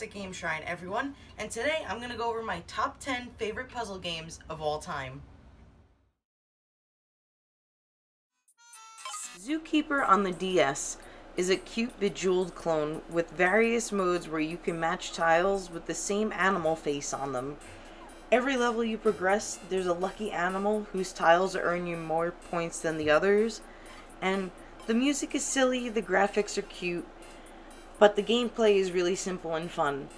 Classic Game Shrine, everyone, and today I'm going to go over my top 10 favorite puzzle games of all time. Zookeeper on the DS is a cute bejeweled clone with various modes where you can match tiles with the same animal face on them. Every level you progress, there's a lucky animal whose tiles earn you more points than the others, and the music is silly, the graphics are cute, but the gameplay is really simple and fun.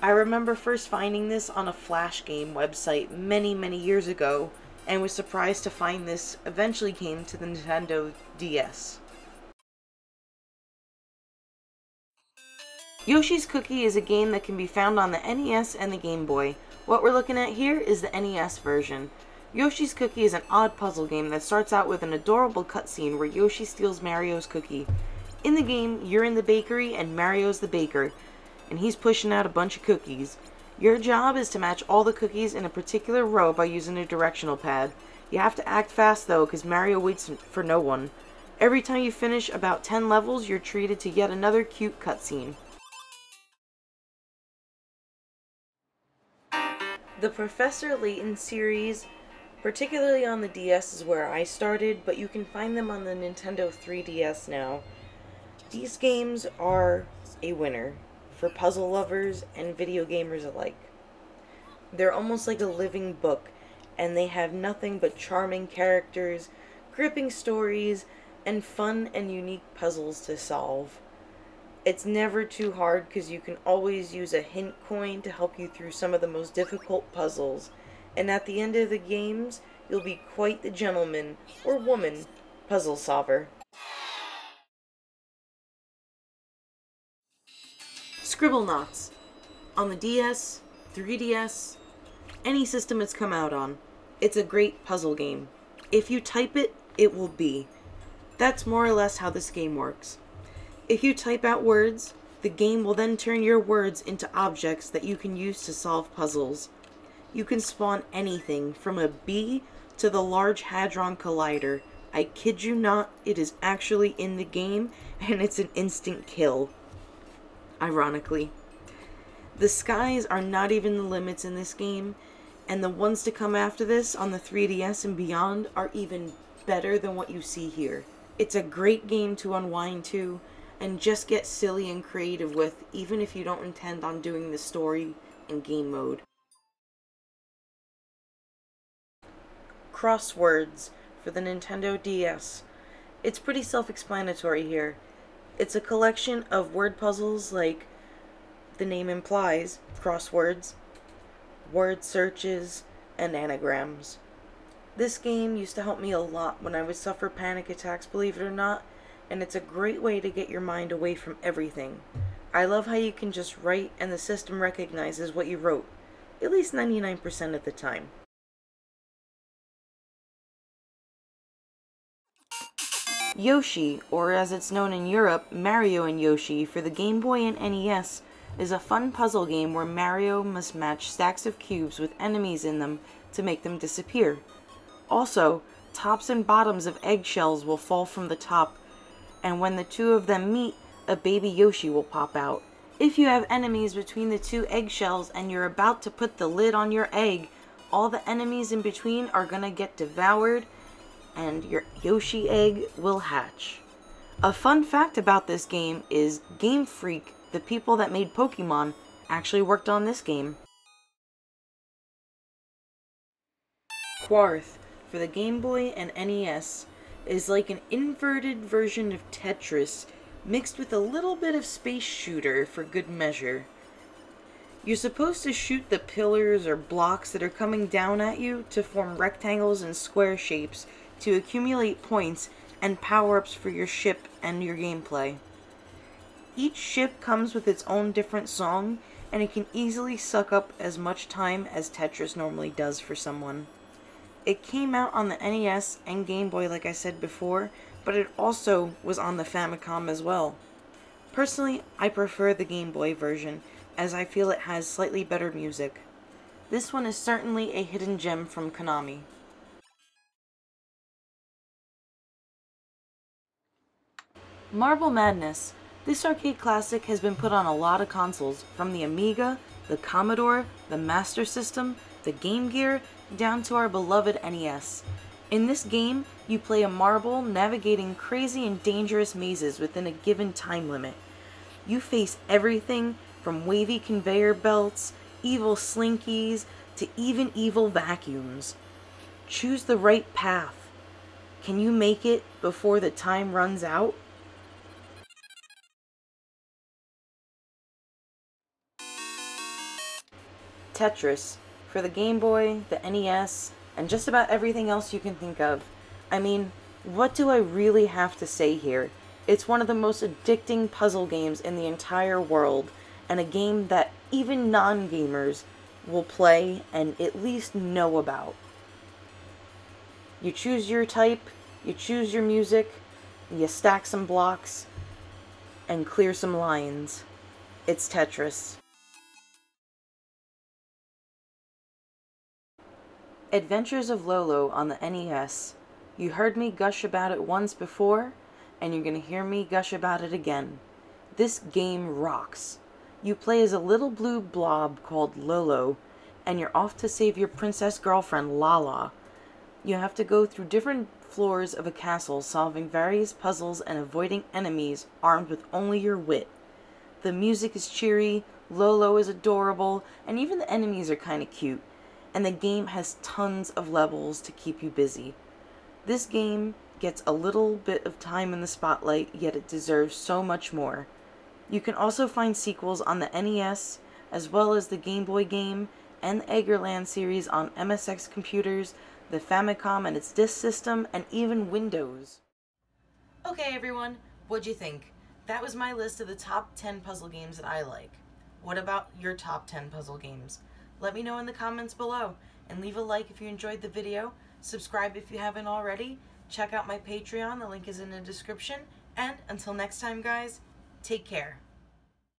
I remember first finding this on a Flash game website many years ago, and was surprised to find this eventually came to the Nintendo DS. Yoshis Cookie is a game that can be found on the NES and the Game Boy. What we're looking at here is the NES version. Yoshis Cookie is an odd puzzle game that starts out with an adorable cutscene where Yoshi steals Mario's cookie. In the game, you're in the bakery and Mario's the baker, and he's pushing out a bunch of cookies. Your job is to match all the cookies in a particular row by using a directional pad. You have to act fast though, because Mario waits for no one. Every time you finish about 10 levels, you're treated to yet another cute cutscene. The Professor Layton series, particularly on the DS, is where I started, but you can find them on the Nintendo 3DS now. These games are a winner for puzzle lovers and video gamers alike. They're almost like a living book, and they have nothing but charming characters, gripping stories, and fun and unique puzzles to solve. It's never too hard because you can always use a hint coin to help you through some of the most difficult puzzles, and at the end of the games, you'll be quite the gentleman or woman puzzle solver. Scribblenauts on the DS, 3DS, any system it's come out on. It's a great puzzle game. If you type it, it will be. That's more or less how this game works. If you type out words, the game will then turn your words into objects that you can use to solve puzzles. You can spawn anything from a bee to the Large Hadron Collider. I kid you not, it is actually in the game, and it's an instant kill. Ironically. The skies are not even the limits in this game, and the ones to come after this on the 3DS and beyond are even better than what you see here. It's a great game to unwind to, and just get silly and creative with, even if you don't intend on doing the story in game mode. Crosswords for the Nintendo DS. It's pretty self-explanatory here. It's a collection of word puzzles like the name implies, crosswords, word searches, and anagrams. This game used to help me a lot when I would suffer panic attacks, believe it or not, and it's a great way to get your mind away from everything. I love how you can just write and the system recognizes what you wrote, at least 99% of the time. Yoshi, or as it's known in Europe, Mario and Yoshi for the Game Boy and NES, is a fun puzzle game where Mario must match stacks of cubes with enemies in them to make them disappear. Also, tops and bottoms of eggshells will fall from the top, and when the two of them meet, a baby Yoshi will pop out. If you have enemies between the two eggshells and you're about to put the lid on your egg, all the enemies in between are gonna get devoured, and your Yoshi egg will hatch. A fun fact about this game is Game Freak, the people that made Pokemon, actually worked on this game. Quarkt for the Game Boy and NES is like an inverted version of Tetris mixed with a little bit of Space Shooter for good measure. You're supposed to shoot the pillars or blocks that are coming down at you to form rectangles and square shapes to accumulate points and power-ups for your ship and your gameplay. Each ship comes with its own different song, and it can easily suck up as much time as Tetris normally does for someone. It came out on the NES and Game Boy like I said before, but it also was on the Famicom as well. Personally, I prefer the Game Boy version, as I feel it has slightly better music. This one is certainly a hidden gem from Konami. Marble Madness. This arcade classic has been put on a lot of consoles, from the Amiga, the Commodore, the Master System, the Game Gear, down to our beloved NES. In this game, you play a marble navigating crazy and dangerous mazes within a given time limit. You face everything from wavy conveyor belts, evil slinkies, to even evil vacuums. Choose the right path. Can you make it before the time runs out? Tetris, for the Game Boy, the NES, and just about everything else you can think of. I mean, what do I really have to say here? It's one of the most addicting puzzle games in the entire world, and a game that even non-gamers will play and at least know about. You choose your type, you choose your music, you stack some blocks, and clear some lines. It's Tetris. Adventures of Lolo on the NES. You heard me gush about it once before, and you're gonna hear me gush about it again. This game rocks. You play as a little blue blob called Lolo, and you're off to save your princess girlfriend Lala. You have to go through different floors of a castle, solving various puzzles and avoiding enemies armed with only your wit. The music is cheery, Lolo is adorable, and even the enemies are kinda cute. And the game has tons of levels to keep you busy. This game gets a little bit of time in the spotlight, yet it deserves so much more. You can also find sequels on the NES, as well as the Game Boy game, and the Eggerland series on MSX computers, the Famicom and its disk system, and even Windows. Okay everyone, what'd you think? That was my list of the top 10 puzzle games that I like. What about your top 10 puzzle games? Let me know in the comments below, and leave a like if you enjoyed the video, subscribe if you haven't already, check out my Patreon, the link is in the description, and until next time guys, take care.